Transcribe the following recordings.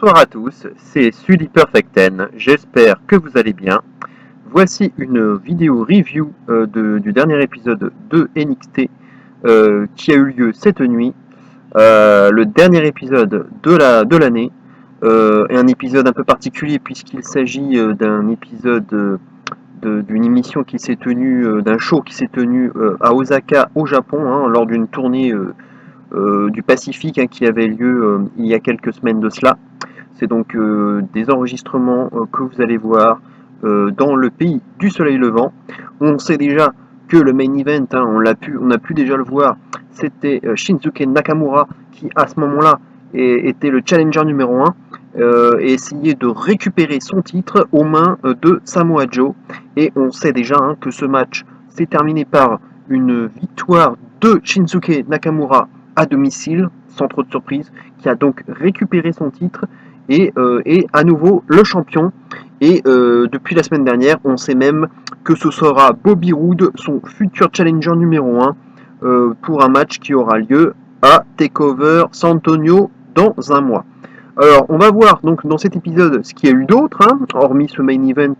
Bonsoir à tous, c'est Sully Perfect Ten, j'espère que vous allez bien. Voici une vidéo review du dernier épisode de NXT qui a eu lieu cette nuit. Le dernier épisode de l'année, et un épisode un peu particulier puisqu'il s'agit d'un épisode d'une émission qui s'est tenue, d'un show qui s'est tenu à Osaka au Japon, hein, lors d'une tournée du Pacifique, hein, qui avait lieu il y a quelques semaines de cela. C'est donc des enregistrements que vous allez voir dans le pays du soleil levant. On sait déjà que le main event, hein, on a pu déjà le voir, c'était Shinsuke Nakamura qui à ce moment-là était le challenger numéro 1 et essayait de récupérer son titre aux mains de Samoa Joe. Et on sait déjà, hein, que ce match s'est terminé par une victoire de Shinsuke Nakamura à domicile, sans trop de surprise, qui a donc récupéré son titre et est à nouveau le champion. Et depuis la semaine dernière, on sait même que ce sera Bobby Roode, son futur challenger numéro 1, pour un match qui aura lieu à TakeOver San Antonio dans un mois. Alors, on va voir donc dans cet épisode ce qu'il y a eu d'autre, hein, hormis ce main event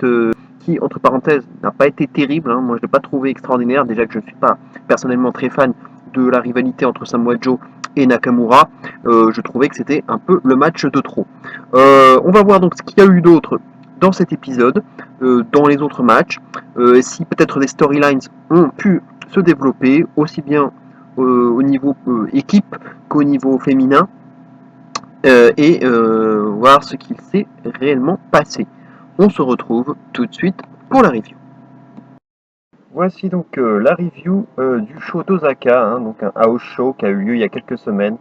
qui, entre parenthèses, n'a pas été terrible. Hein. Moi, je ne l'ai pas trouvé extraordinaire. Déjà que je ne suis pas personnellement très fan de la rivalité entre Samoa Joe et Nakamura. Je trouvais que c'était un peu le match de trop. On va voir donc ce qu'il y a eu d'autre dans cet épisode, dans les autres matchs, si peut-être des storylines ont pu se développer, aussi bien au niveau équipe qu'au niveau féminin. Et voir ce qu'il s'est réellement passé. On se retrouve tout de suite pour la review. Voici donc la review du show d'Osaka, hein, donc un house show qui a eu lieu il y a quelques semaines.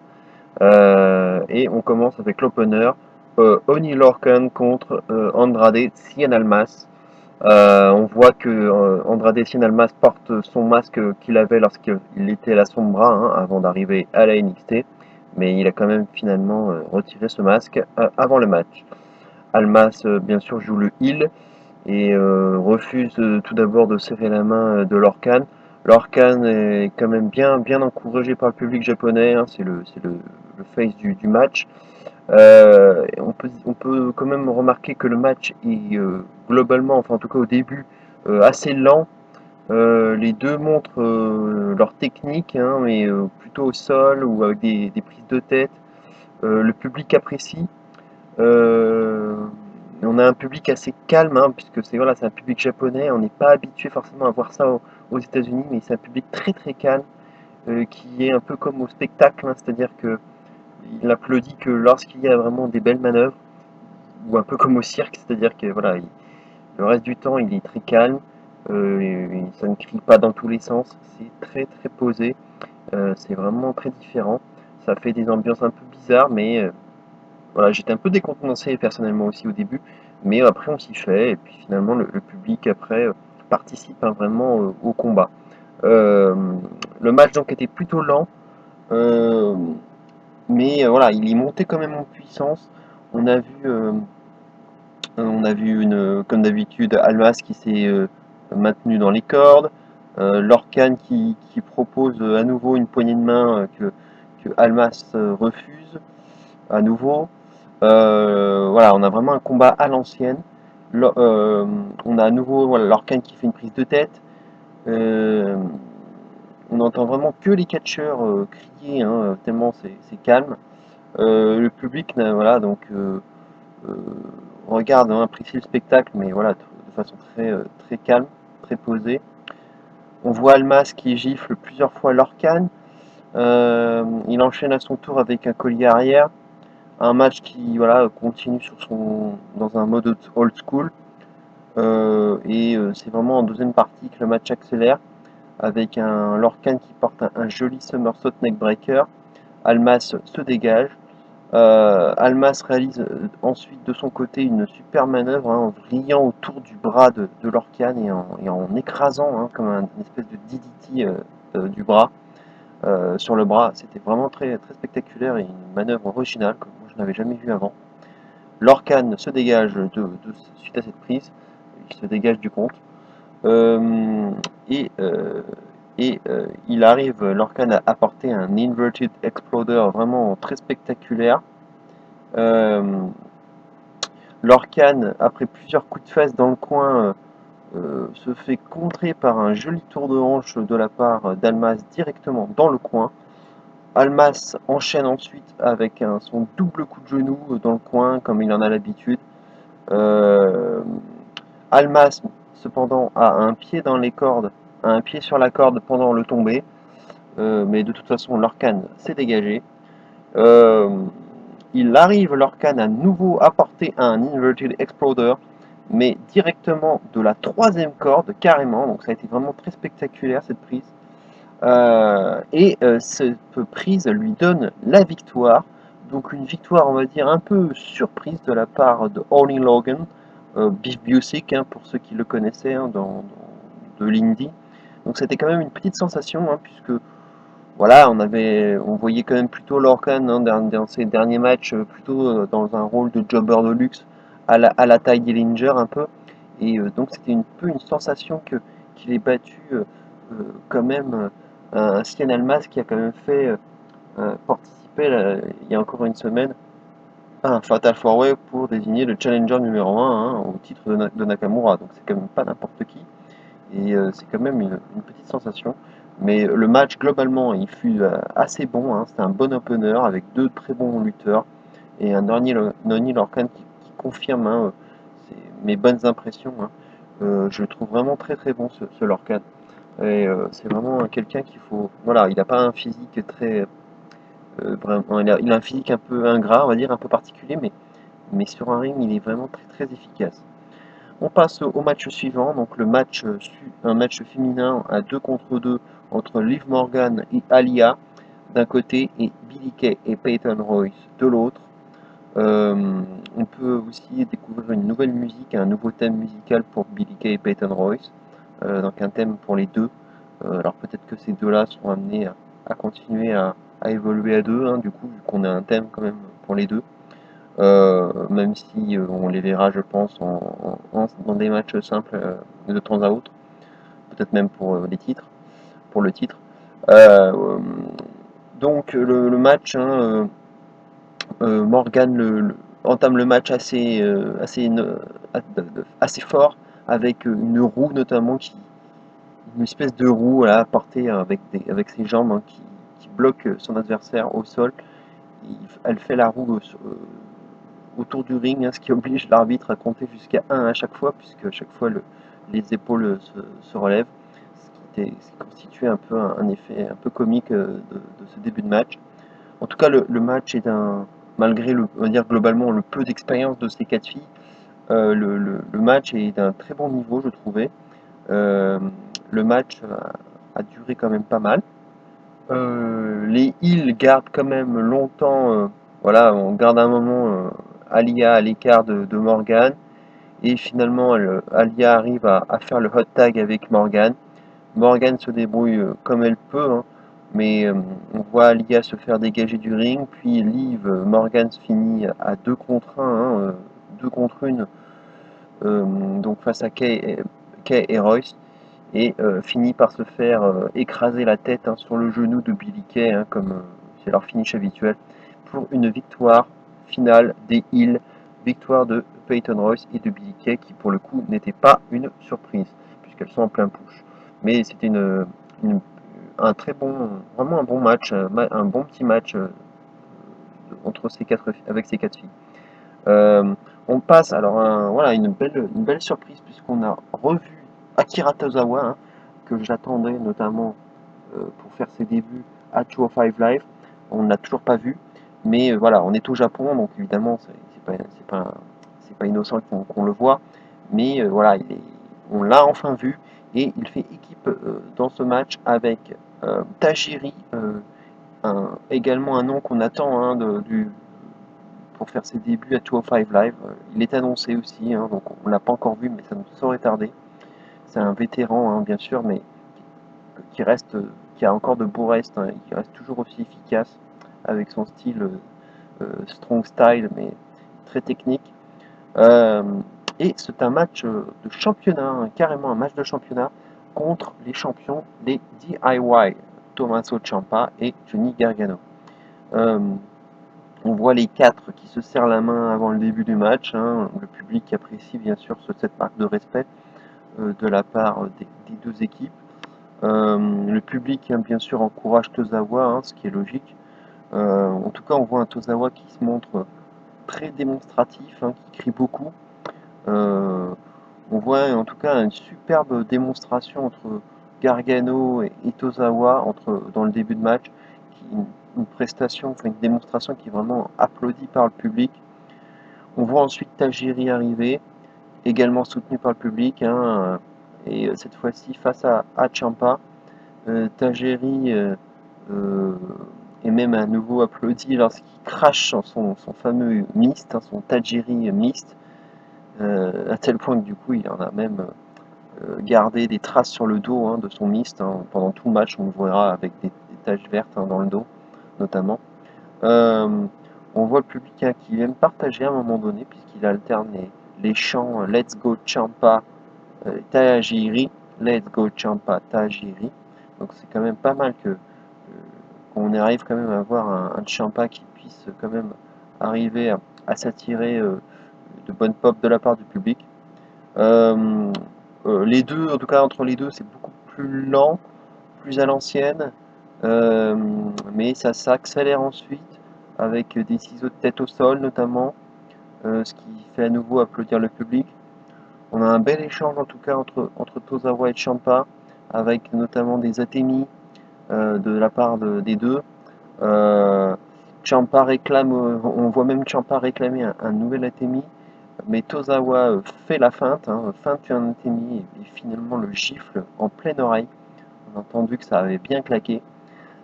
Et on commence avec l'opener, Oni Lorcan contre Andrade Cien Almas. On voit que Andrade Cien Almas porte son masque qu'il avait lorsqu'il était à la Sombra, hein, avant d'arriver à la NXT. Mais il a quand même finalement retiré ce masque avant le match. Almas, bien sûr, joue le heel et refuse tout d'abord de serrer la main de Lorcan. Lorcan est quand même bien encouragé par le public japonais, hein, c'est le face du match. On peut quand même remarquer que le match est globalement, enfin en tout cas au début, assez lent. Les deux montrent leur technique, hein, mais plutôt au sol ou avec des prises de tête. Le public apprécie. Euh, on a un public assez calme, hein, puisque c'est un public japonais. On n'est pas habitué forcément à voir ça aux États-Unis, mais c'est un public très calme, qui est un peu comme au spectacle, hein, c'est-à-dire que il applaudit que lorsqu'il y a vraiment des belles manœuvres, ou un peu comme au cirque, c'est-à-dire que voilà, le reste du temps il est très calme, ça ne crie pas dans tous les sens, c'est très posé, c'est vraiment très différent. Ça fait des ambiances un peu bizarres, mais voilà, j'étais un peu décontenancé personnellement aussi au début, mais après on s'y fait, et puis finalement le public après participe, hein, vraiment au combat. Euh, le match donc était plutôt lent, euh, mais voilà, il est monté quand même en puissance. On a vu, euh, on a vu comme d'habitude, Almas qui s'est maintenu dans les cordes, Lorcan qui propose à nouveau une poignée de main que Almas refuse à nouveau. Voilà, on a vraiment un combat à l'ancienne. On a à nouveau, voilà, Lorcan qui fait une prise de tête. Euh, on n'entend vraiment que les catcheurs crier, hein, tellement c'est calme. Le public, voilà, donc euh, regarde, hein, apprécie le spectacle, mais voilà, de façon très calme, très posée. On voit Almas qui gifle plusieurs fois Lorcan. Il enchaîne à son tour avec un collier arrière. Un match qui, voilà, continue dans un mode old school. C'est vraiment en deuxième partie que le match accélère avec un Lorcan qui porte un joli somersault neckbreaker. Almas se dégage. Almas réalise ensuite de son côté une super manœuvre, hein, en vrillant autour du bras de Lorcan et en écrasant, hein, comme une espèce de DDT du bras sur le bras. C'était vraiment très spectaculaire et une manœuvre originale que moi je n'avais jamais vue avant. Lorcan se dégage suite à cette prise, il se dégage du compte. Euh, et euh, il arrive, Lorcan, à apporter un Inverted Exploder vraiment très spectaculaire. Euh, Lorcan, après plusieurs coups de fesses dans le coin, se fait contrer par un joli tour de hanche de la part d'Almas directement dans le coin. Almas enchaîne ensuite avec son double coup de genou dans le coin, comme il en a l'habitude. Euh, Almas, cependant, a un pied dans les cordes, a un pied sur la corde pendant le tombé, mais de toute façon, Lorcan s'est dégagé. Euh, il arrive, Lorcan, à nouveau apporter un Inverted Exploder, mais directement de la troisième corde, carrément. Donc ça a été vraiment très spectaculaire cette prise. Cette prise lui donne la victoire. Donc une victoire, on va dire, un peu surprise de la part de Orny Logan, Beef Busick, hein, pour ceux qui le connaissaient de l'Indie. Donc c'était quand même une petite sensation, hein, puisque voilà, on voyait quand même plutôt Lorcan, hein, dans ses derniers matchs, plutôt dans un rôle de jobber de luxe à la taille d'Illinger un peu. Donc c'était un peu une sensation qu'il ait battu quand même un Cien Almas qui a quand même fait participer il y a encore une semaine à un Fatal 4-Way pour désigner le challenger numéro 1, hein, au titre de Nakamura. Donc c'est quand même pas n'importe qui. C'est quand même une petite sensation. Mais le match, globalement, il fut assez bon, hein. C'était un bon opener avec deux très bons lutteurs et un Noni Lorcan qui confirme, hein, mes bonnes impressions, hein. Je le trouve vraiment très très bon ce Lorcan. C'est vraiment quelqu'un qu'il faut. Voilà, il n'a pas un physique très. Vraiment, il a un physique un peu ingrat, on va dire, un peu particulier, mais sur un ring, il est vraiment très très efficace. On passe au match suivant, donc un match féminin à 2 contre 2 entre Liv Morgan et Alia d'un côté et Billie Kay et Peyton Royce de l'autre. On peut aussi découvrir une nouvelle musique, un nouveau thème musical pour Billie Kay et Peyton Royce, donc un thème pour les deux. Alors peut-être que ces deux-là seront amenés à continuer à évoluer à deux, hein, du coup, vu qu'on a un thème quand même pour les deux. Même si on les verra, je pense, dans des matchs simples de temps à autre, peut-être même pour les titres, pour le titre. Euh, donc le match, hein, Morgan entame le match assez fort avec une roue notamment une espèce de roue voilà, portée avec ses jambes, hein, qui bloque son adversaire au sol. Elle fait la roue autour du ring, hein, ce qui oblige l'arbitre à compter jusqu'à 1 à chaque fois, puisque à chaque fois les épaules se relèvent, ce qui constitue un peu un effet un peu comique de ce début de match. En tout cas, le match malgré on va dire globalement le peu d'expérience de ces quatre filles, le match est d'un très bon niveau, je trouvais. Euh, le match a duré quand même pas mal. Les heals gardent quand même longtemps, voilà, on garde un moment Alia à l'écart de Morgan, et finalement Alia arrive à faire le hot tag avec Morgan. Morgan se débrouille comme elle peut, hein, mais on voit Alia se faire dégager du ring, puis Liv, Morgan finit à 2 contre 1, hein, 2 contre 1, donc face à Kay et Royce et finit par se faire écraser la tête, hein, sur le genou de Billie Kay, hein, comme c'est leur finish habituel, pour une victoire finale des Heels, victoire de Peyton Royce et de Billie Kay, qui pour le coup n'était pas une surprise, puisqu'elles sont en plein push. Mais c'était une- un très bon, vraiment un bon match, un bon petit match avec ces quatre filles. Euh, on passe alors voilà, une belle surprise puisqu'on a revu Akira Tozawa, hein, que j'attendais notamment pour faire ses débuts à 205 Live. On ne l'a toujours pas vu, mais voilà, on est au Japon, donc évidemment c'est pas innocent qu'on le voit, mais voilà, on l'a enfin vu et il fait équipe dans ce match avec Tajiri, également un nom qu'on attend, hein, pour faire ses débuts à 205 Live. Il est annoncé aussi, hein, donc on ne l'a pas encore vu, mais ça ne saurait tarder. C'est un vétéran, hein, bien sûr, mais qui reste, qui a encore de beaux restes, hein, qui reste toujours aussi efficace avec son style strong style, mais très technique. Euh, et c'est un match de championnat, hein, carrément un match de championnat contre les champions des DIY, Tommaso Ciampa et Johnny Gargano. Euh, On voit les quatre qui se serrent la main avant le début du match, hein. Le public apprécie bien sûr cette marque de respect de la part des deux équipes. Le public, hein, bien sûr, encourage Tozawa, hein, ce qui est logique. En tout cas, on voit un Tozawa qui se montre très démonstratif, hein, qui crie beaucoup. On voit en tout cas une superbe démonstration entre Gargano et Tozawa dans le début de match, une prestation, enfin une démonstration qui est vraiment applaudie par le public. On voit ensuite Tajiri arriver, également soutenu par le public, hein, et cette fois-ci face à Ciampa. Tajiri euh, est même à nouveau applaudi lorsqu'il crache son fameux mist, hein, son Tajiri mist, à tel point que du coup il en a même gardé des traces sur le dos, hein, de son mist, hein. Pendant tout le match on le verra avec des taches vertes, hein, dans le dos notamment. Euh, on voit le public, hein, qui aime partager à un moment donné puisqu'il alterne les chants Let's Go Ciampa, Tajiri, Let's Go Ciampa, Tajiri. Donc c'est quand même pas mal qu'on arrive quand même à avoir un Ciampa qui puisse quand même arriver à s'attirer de bonnes pop de la part du public. Euh, les deux, en tout cas entre les deux, c'est beaucoup plus lent, plus à l'ancienne, euh, mais ça s'accélère ensuite avec des ciseaux de tête au sol notamment, ce qui fait à nouveau applaudir le public. On a un bel échange en tout cas entre Tozawa et Ciampa, avec notamment des atémis de la part des deux. Euh, Ciampa réclame, on voit même Ciampa réclamer un nouvel atémi, mais Tozawa fait la feinte, hein, feinte un atémi et finalement le gifle en pleine oreille. On a entendu que ça avait bien claqué.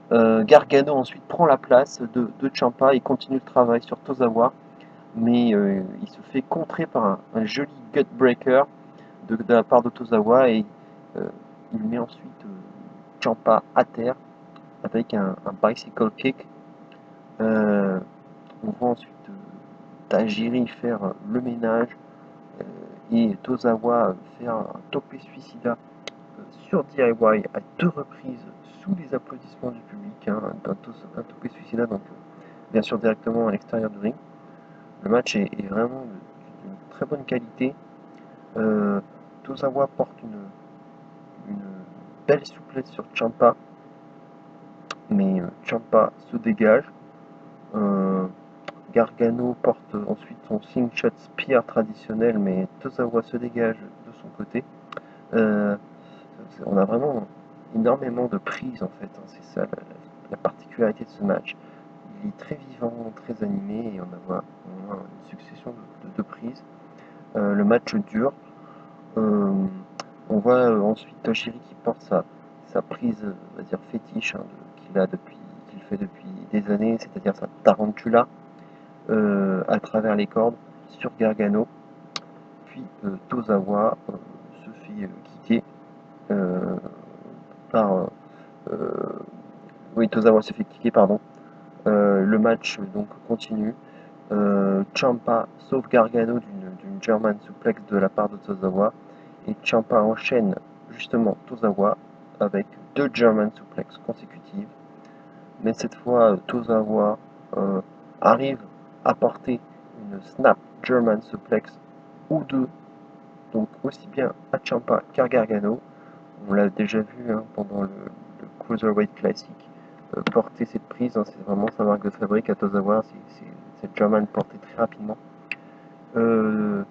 Gargano ensuite prend la place de Ciampa et continue le travail sur Tozawa, mais il se fait contrer par un joli gutbreaker de la part de Tozawa et euh, il met ensuite Ciampa à terre avec un bicycle kick. Euh, on voit ensuite Tajiri faire le ménage et Tozawa faire un topé suicida sur DIY à deux reprises sous les applaudissements du public, hein, un topé suicida, donc bien sûr directement à l'extérieur du ring. Le match est vraiment d'une très bonne qualité. Tozawa porte une belle souplesse sur Ciampa, mais Ciampa se dégage. Euh, Gargano porte ensuite son slingshot spear traditionnel, mais Tozawa se dégage de son côté. Euh, on a vraiment énormément de prises en fait, hein. C'est ça la particularité de ce match. Il est très vivant, très animé et on a une succession de prises. Le match dure. Euh, on voit ensuite Toshiri qui porte sa prise, on va dire fétiche, hein, qu'il fait depuis des années, c'est-à-dire sa tarantula à travers les cordes sur Gargano. Puis Tozawa se fait kicker euh, par. Oui, Tozawa se fait kicker, pardon. Le match donc continue. Ciampa sauve Gargano d'une German suplex de la part de Tozawa. Et Ciampa enchaîne justement Tozawa avec deux German suplex consécutives. Mais cette fois, Tozawa arrive à porter une snap German suplex ou deux, donc aussi bien à Ciampa qu'à Gargano. On l'a déjà vu, hein, pendant le Cruiserweight Classic. Porter cette prise, hein, c'est vraiment sa marque de fabrique à Tozawa, c'est cette German portée très rapidement. Euh,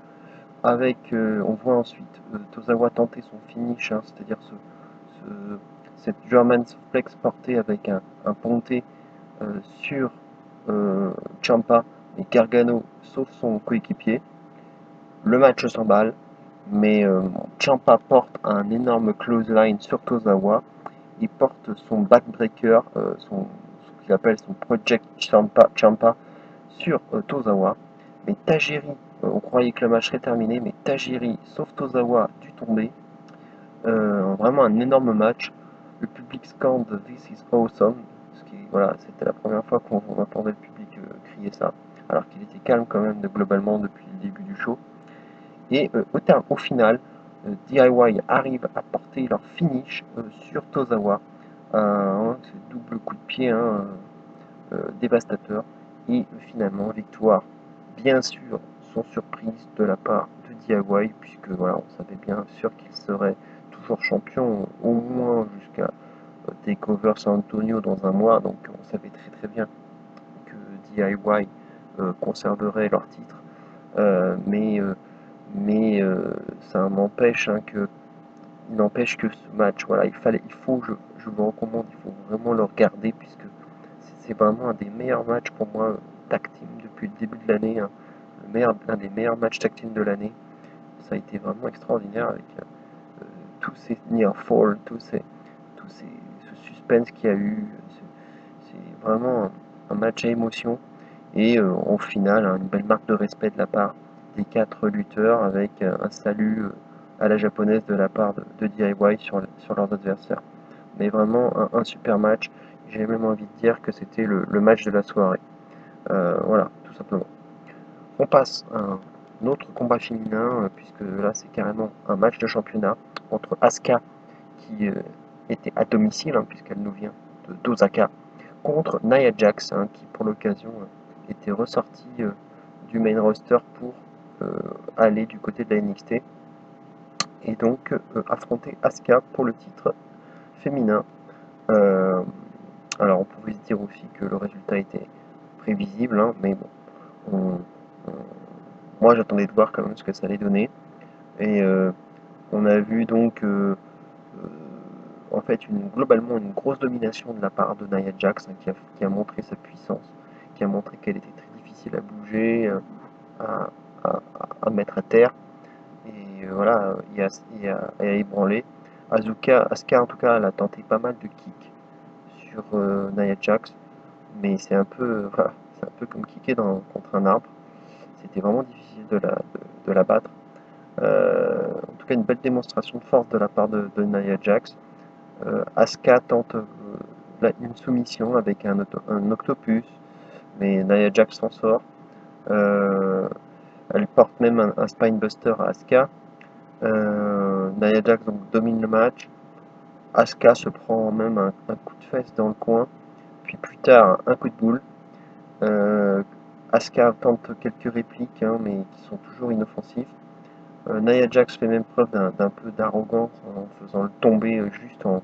on voit ensuite Tozawa tenter son finish, hein, c'est-à-dire cette German suplex portée avec un ponté sur Ciampa et Gargano sauf son coéquipier. Le match s'emballe, mais Ciampa porte un énorme clothesline sur Tozawa. Il porte son backbreaker, ce qu'il appelle son Project Ciampa sur Tozawa. Mais Tajiri, on croyait que le match serait terminé, mais Tajiri sauve Tozawa du tombé. Vraiment un énorme match. Le public scande This is awesome. Voilà, c'était la première fois qu'on entendait le public crier ça, alors qu'il était calme quand même globalement depuis le début du show. Et au final, DIY arrive à porter leur finish sur Tozawa. Un double coup de pied, hein, dévastateur. Et finalement, victoire, bien sûr, sans surprise de la part de DIY, puisque voilà, on savait bien sûr qu'il serait toujours champion, au moins jusqu'à TakeOver San Antonio dans un mois, donc on savait très très bien que DIY conserverait leur titre, mais ça m'empêche que il n'empêche que ce match, voilà, je vous recommande, il faut vraiment le regarder puisque c'est vraiment un des meilleurs matchs pour moi tag team depuis le début de l'année, hein. L'un des meilleurs matchs tag team de l'année. Ça a été vraiment extraordinaire avec tous ces near fall, ce suspense qu'il y a eu. C'est vraiment un match à émotion et au final une belle marque de respect de la part des 4 lutteurs avec un salut à la japonaise de la part de DIY sur leurs adversaires. Mais vraiment un super match. J'ai même envie de dire que c'était le match de la soirée. Voilà, tout simplement. On passe à un autre combat féminin, puisque là c'est carrément un match de championnat entre Asuka, qui était à domicile, hein, puisqu'elle nous vient d'Osaka, contre Nia Jax, hein, qui pour l'occasion était ressortie du main roster pour aller du côté de la NXT et donc affronter Asuka pour le titre féminin. Euh, alors on pouvait se dire aussi que le résultat était prévisible, hein, mais bon, on- moi j'attendais de voir quand même ce que ça allait donner. Et on a vu donc en fait globalement une grosse domination de la part de Nia Jax, hein, qui a montré sa puissance, qui a montré qu'elle était très difficile à bouger, à, à- à mettre à terre. Et voilà, et à ébranler. Asuka en tout cas, elle a tenté pas mal de kicks sur Nia Jax, mais voilà, c'est un peu comme kicker contre un arbre. C'était vraiment difficile de la battre. En tout cas, une belle démonstration de force de la part de Nia Jax. Asuka tente une soumission avec un octopus, mais Nia Jax s'en sort. Euh, Elle porte même un spinebuster à Asuka. Nia Jax donc domine le match. Asuka se prend même un coup de fesse dans le coin, puis plus tard un coup de boule. Euh, Asuka tente quelques répliques, hein, mais qui sont toujours inoffensives. Nia Jax fait même preuve d'un peu d'arrogance en faisant le tomber juste en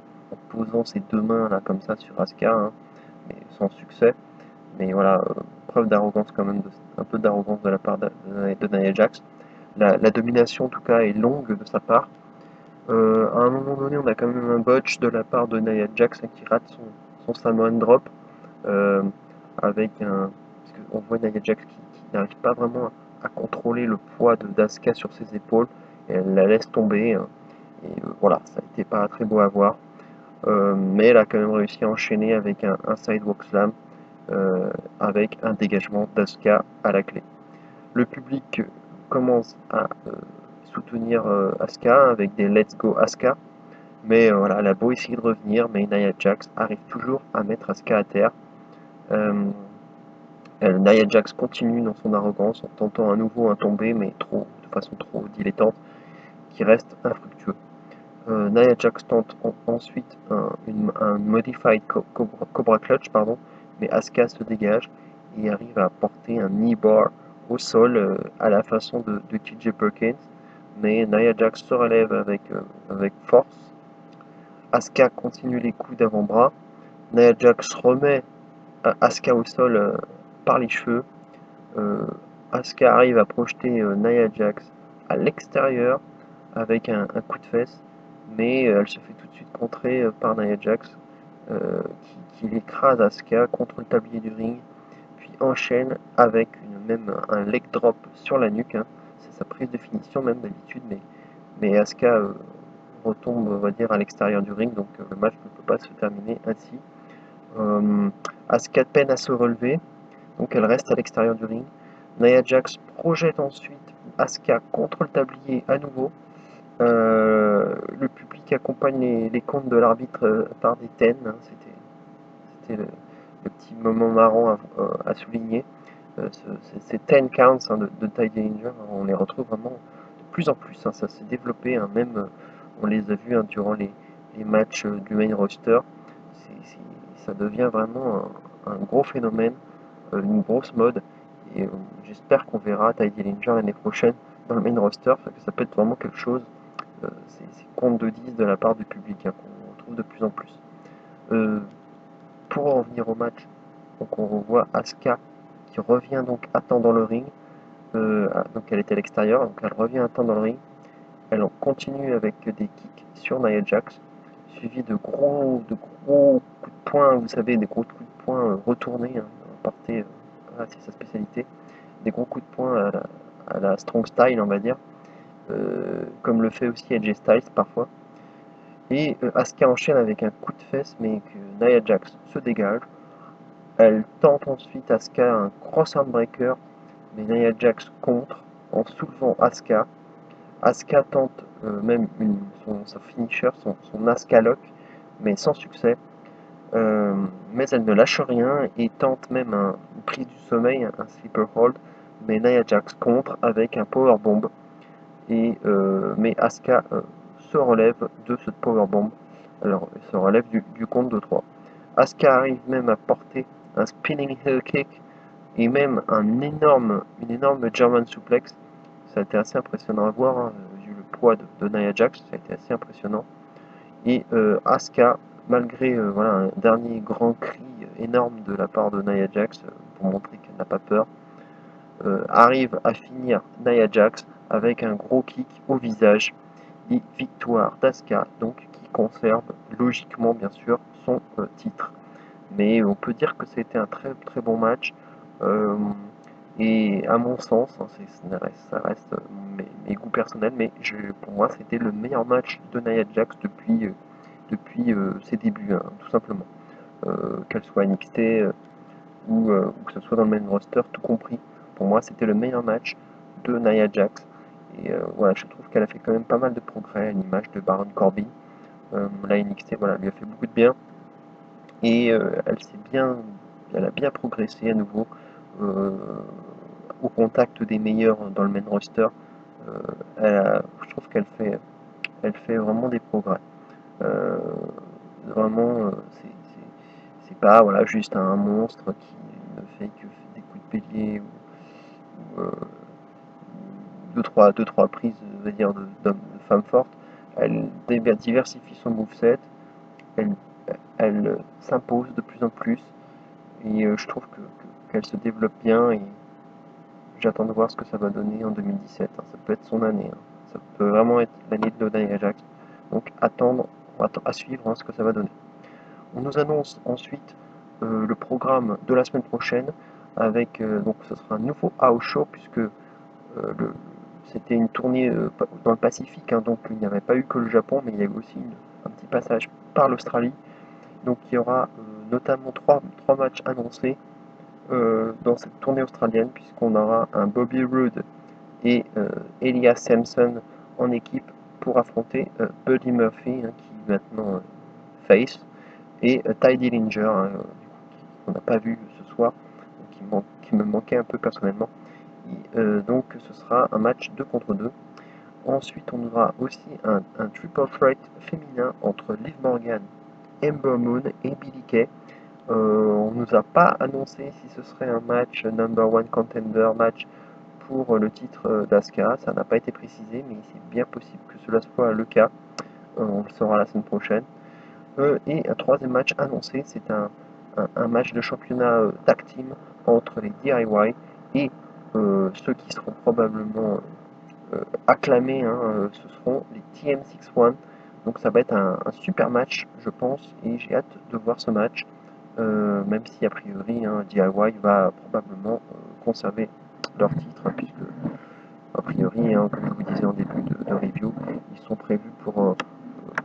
posant ses deux mains là comme ça sur Asuka, hein, mais sans succès. Mais voilà, preuve d'arrogance quand même, un peu d'arrogance de la part de Nia Jax. La domination en tout cas est longue de sa part. À un moment donné, on a quand même un botch de la part de Nia Jax qui rate son Samoan Drop euh, avec un. Parce qu'on voit Nia Jax qui n'arrive pas vraiment à contrôler le poids d'Asuka sur ses épaules et elle la laisse tomber, hein. Et voilà, ça n'était pas très beau à voir. Mais elle a quand même réussi à enchaîner avec un sidewalk slam avec un dégagement d'Asuka à la clé. Le public commence à soutenir Asuka avec des Let's Go Asuka. Mais voilà, elle a beau essayer de revenir, mais Nia Jax arrive toujours à mettre Asuka à terre. Euh, Nia Jax continue dans son arrogance en tentant à nouveau un tombé, mais de façon trop dilettante, qui reste infructueux. Nia Jax tente ensuite un Modified Cobra Clutch, pardon, mais Asuka se dégage et arrive à porter un knee bar au sol à la façon de TJ Perkins. Mais Nia Jax se relève avec force. Asuka continue les coups d'avant-bras. Nia Jax remet Asuka au sol par les cheveux. Euh, Asuka arrive à projeter Nia Jax à l'extérieur avec un coup de fesse, mais elle se fait tout de suite contrer par Nia Jax qui écrase Asuka contre le tablier du ring, puis enchaîne avec même un leg drop sur la nuque, hein. C'est sa prise de finition même d'habitude, mais Asuka retombe, on va dire, à l'extérieur du ring, donc le match ne peut pas se terminer ainsi. Asuka peine à se relever, donc elle reste à l'extérieur du ring. Nia Jax projette ensuite Asuka contre le tablier à nouveau. Le public accompagne les comptes de l'arbitre par des thèmes, hein. C'était le petit moment marrant à souligner. Ces 10 counts, hein, de Ty Dillinger, on les retrouve vraiment de plus en plus, hein. Ça s'est développé, hein, même on les a vus, hein, durant les matchs du main roster. Ça devient vraiment un gros phénomène. une grosse mode. Et j'espère qu'on verra Ty Dillinger l'année prochaine dans le main roster, parce que ça peut être vraiment quelque chose. C'est compte de 10 de la part du public, hein, qu'on retrouve de plus en plus. Pour en venir au match, donc on revoit Asuka qui revient donc à temps dans le ring. Donc elle était à l'extérieur, donc elle revient à temps dans le ring. Elle en continue avec des kicks sur Nia Jax, suivi de gros coups de poing, vous savez, des gros coups de poing retournés, hein, portés, voilà, c'est sa spécialité, des gros coups de poing à la strong style, on va dire, comme le fait aussi AJ Styles parfois. Et Asuka enchaîne avec un coup de fesse, mais que Nia Jax se dégage. Elle tente ensuite Asuka un cross armbreaker, mais Nia Jax contre en soulevant Asuka. Asuka tente même son finisher, son Asuka Lock, mais sans succès. Mais elle ne lâche rien et tente même une prise du sommeil, un sleeper hold, mais Nia Jax contre avec un powerbomb. Mais Asuka se relève de cette powerbomb. Alors, elle se relève du compte de 3. Asuka arrive même à porter un spinning heel kick et même une énorme German suplex. Ça a été assez impressionnant à voir, hein, vu le poids de Nia Jax, ça a été assez impressionnant. Et Asuka, malgré voilà, un dernier grand cri énorme de la part de Nia Jax, pour montrer qu'elle n'a pas peur, arrive à finir Nia Jax avec un gros kick au visage. Et victoire d'Asuka, donc qui conserve logiquement bien sûr son titre. Mais on peut dire que c'était un très très bon match. Euh, et à mon sens, hein, ça reste mes goûts personnels, mais pour moi c'était le meilleur match de Nia Jax depuis ses débuts, hein, tout simplement. Qu'elle soit NXT ou que ce soit dans le main roster, tout compris. Pour moi c'était le meilleur match de Nia Jax. Et voilà, je trouve qu'elle a fait quand même pas mal de progrès à l'image de Baron Corbin. La NXT voilà, lui a fait beaucoup de bien. Et elle a bien progressé à nouveau euh, au contact des meilleurs dans le main roster. Je trouve elle fait vraiment des progrès. Euh, vraiment, c'est pas voilà, juste un monstre qui ne fait que des coups de bélier ou deux, trois prises, on va dire, de femmes fortes. Elle diversifie son moveset, elle, elle s'impose de plus en plus. Et je trouve qu'elle se développe bien et j'attends de voir ce que ça va donner en 2017, hein. Ça peut être son année, hein. Ça peut vraiment être l'année de Nia Jax. Donc à suivre, hein, ce que ça va donner. On nous annonce ensuite le programme de la semaine prochaine avec donc ce sera un nouveau house show puisque c'était une tournée dans le Pacifique, hein, donc il n'y avait pas eu que le Japon, mais il y a eu aussi un petit passage par l'Australie. Donc il y aura notamment trois matchs annoncés dans cette tournée australienne, puisqu'on aura un Bobby Roode et Elias Samson en équipe pour affronter Buddy Murphy, hein, qui est maintenant face, et Ty Dillinger, hein, qu'on n'a pas vu ce soir, qui me manquait un peu personnellement. Donc ce sera un match 2 contre 2. Ensuite, on aura aussi un triple threat féminin entre Liv Morgan, Ember Moon et Billie Kay. On nous a pas annoncé si ce serait un match number one contender match pour le titre d'Asuka, ça n'a pas été précisé, mais c'est bien possible que cela soit le cas. On le saura la semaine prochaine. Et un troisième match annoncé, c'est un match de championnat tag team entre les DIY et ceux qui seront probablement acclamés, hein, ce seront les TM61. Donc ça va être un super match, je pense, et j'ai hâte de voir ce match. Même si a priori hein, DIY va probablement conserver leur titre, hein, puisque a priori, hein, comme je vous disais en début de review, ils sont prévus pour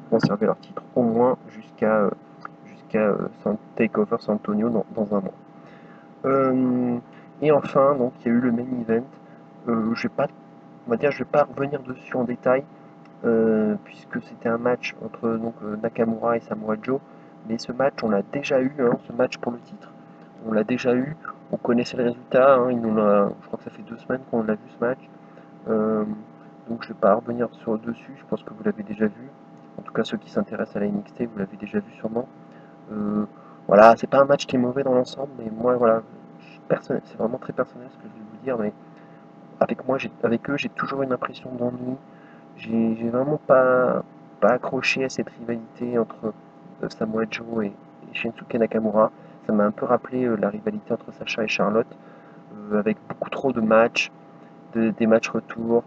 conserver leur titre au moins jusqu'à Takeover San Antonio dans un mois. Et enfin, donc il y a eu le main event. Je vais pas, on va dire, je vais pas revenir dessus en détail, puisque c'était un match entre donc, Nakamura et Samoa Joe. Mais ce match, on l'a déjà eu, hein, ce match pour le titre. On l'a déjà eu, on connaissait le résultat, hein, je crois que ça fait 2 semaines qu'on l'a vu ce match. Euh, donc je ne vais pas revenir dessus, je pense que vous l'avez déjà vu. En tout cas, ceux qui s'intéressent à la NXT, vous l'avez déjà vu sûrement. Euh, voilà, c'est pas un match qui est mauvais dans l'ensemble, mais moi, voilà, personnel, c'est vraiment très personnel ce que je vais vous dire, mais avec eux, j'ai toujours une impression d'ennui. J'ai vraiment pas accroché à cette rivalité entre Samoa Joe et Shinsuke Nakamura. Ça m'a un peu rappelé la rivalité entre Sacha et Charlotte, avec beaucoup trop de matchs, des matchs retour,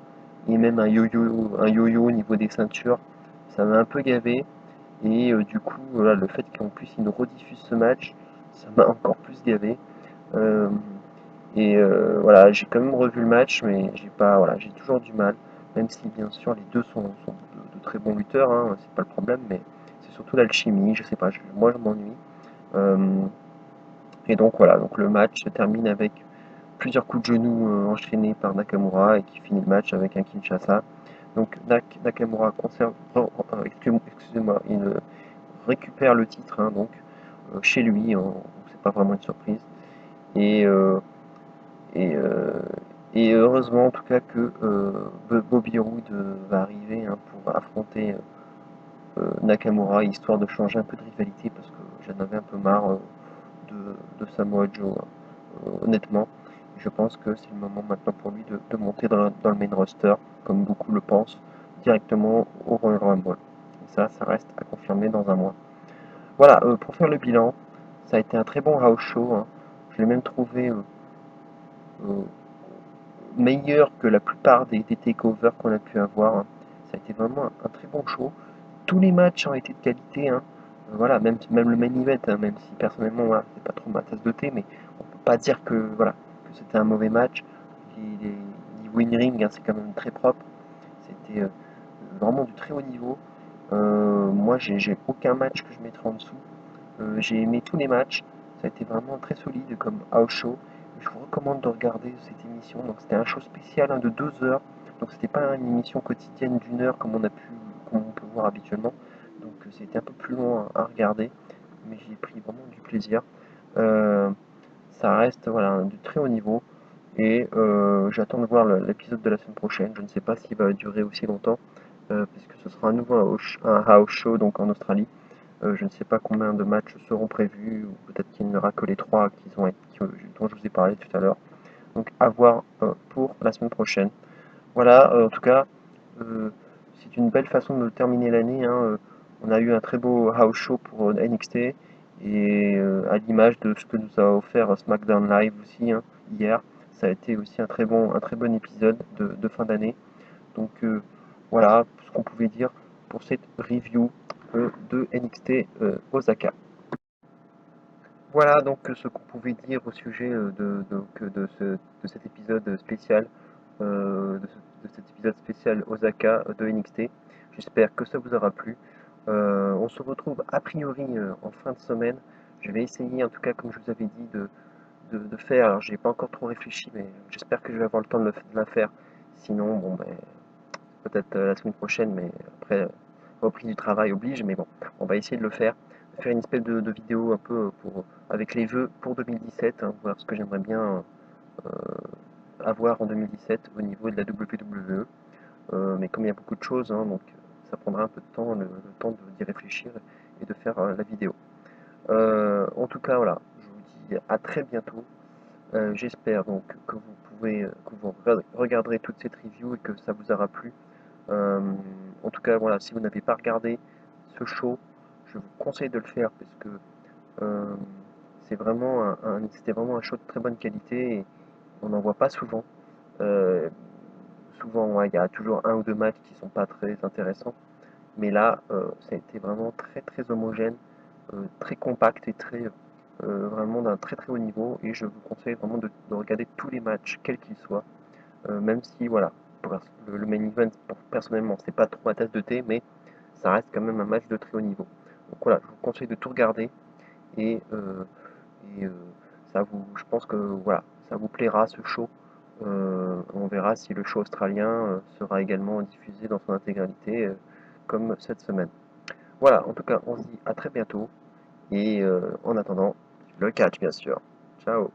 et même un yo-yo au niveau des ceintures. Ça m'a un peu gavé, et du coup, voilà, le fait qu'en plus ils nous rediffusent ce match, ça m'a encore plus gavé. Euh, voilà, j'ai quand même revu le match, mais voilà, j'ai toujours du mal, même si bien sûr les deux sont de très bons lutteurs, hein, c'est pas le problème, mais c'est surtout l'alchimie, je sais pas, moi je m'ennuie. Euh, et donc voilà, donc le match se termine avec plusieurs coups de genoux enchaînés par Nakamura et qui finit le match avec un Kinshasa. Donc Nakamura conserve, excusez-moi, il récupère le titre, hein, donc chez lui, c'est pas vraiment une surprise. Et Et, euh, et heureusement en tout cas que Bobby Roode va arriver, hein, pour affronter Nakamura, histoire de changer un peu de rivalité parce que j'en avais un peu marre de Samoa Joe, hein. Honnêtement, je pense que c'est le moment maintenant pour lui de monter dans le main roster, comme beaucoup le pensent, directement au Royal Rumble. Et ça reste à confirmer dans un mois. Voilà, pour faire le bilan, ça a été un très bon house show, hein. Je l'ai même trouvé euh, meilleur que la plupart des takeovers qu'on a pu avoir, hein. Ça a été vraiment un très bon show. Tous les matchs ont été de qualité, hein. Voilà, même le main event, hein, même si personnellement, voilà, c'est pas trop ma tasse de thé, mais on peut pas dire que voilà que c'était un mauvais match. Les win ring, hein, c'est quand même très propre. C'était vraiment du très haut niveau. Moi, j'ai aucun match que je mettrais en dessous. J'ai aimé tous les matchs. Ça a été vraiment très solide comme house show. Je vous recommande de regarder cette émission. Donc c'était un show spécial, hein, de 2 heures. Donc c'était pas une émission quotidienne d'une heure comme on peut voir habituellement. Donc c'était un peu plus long à regarder, mais j'ai pris vraiment du plaisir. Euh, Ça reste, voilà, du très haut niveau. Et j'attends de voir l'épisode de la semaine prochaine. Je ne sais pas s'il va durer aussi longtemps, puisque ce sera à nouveau un house show donc en Australie. Je ne sais pas combien de matchs seront prévus, ou peut-être qu'il n'y aura que les trois dont je vous ai parlé tout à l'heure. Donc à voir pour la semaine prochaine. Voilà, en tout cas, c'est une belle façon de terminer l'année, hein. On a eu un très beau house show pour NXT, et à l'image de ce que nous a offert SmackDown Live aussi, hein, hier. Ça a été aussi un très bon épisode de fin d'année. Donc voilà ce qu'on pouvait dire pour cette review de NXT Osaka. Voilà donc ce qu'on pouvait dire au sujet de cet épisode spécial, de cet épisode spécial Osaka de NXT. J'espère que ça vous aura plu. On se retrouve a priori en fin de semaine. Je vais essayer, en tout cas, comme je vous avais dit, de faire. Alors, j'ai pas encore trop réfléchi, mais j'espère que je vais avoir le temps de la faire. Sinon, bon, ben, peut-être la semaine prochaine, mais après, reprise du travail oblige, mais bon, on va essayer de le faire. Faire une espèce de vidéo un peu avec les vœux pour 2017, hein, voir ce que j'aimerais bien avoir en 2017 au niveau de la WWE. Mais comme il y a beaucoup de choses, hein, donc ça prendra un peu de temps, le temps d'y réfléchir et de faire la vidéo. En tout cas, voilà, je vous dis à très bientôt. J'espère donc que vous regarderez toute cette review et que ça vous aura plu. Euh, En tout cas, voilà, si vous n'avez pas regardé ce show, je vous conseille de le faire parce que euh, c'était vraiment un show de très bonne qualité et on n'en voit pas souvent. Euh, Souvent, ouais, il y a toujours un ou deux matchs qui sont pas très intéressants, mais là, ça a été vraiment très très homogène, très compact et vraiment d'un très très haut niveau. Et je vous conseille vraiment de regarder tous les matchs, quels qu'ils soient. Même si, voilà, le main event, personnellement, c'est pas trop ma tasse de thé, mais ça reste quand même un match de très haut niveau. Donc voilà, je vous conseille de tout regarder et, et je pense que voilà, ça vous plaira ce show. On verra si le show australien sera également diffusé dans son intégralité comme cette semaine. Voilà, en tout cas, on se dit à très bientôt et en attendant, le catch bien sûr. Ciao.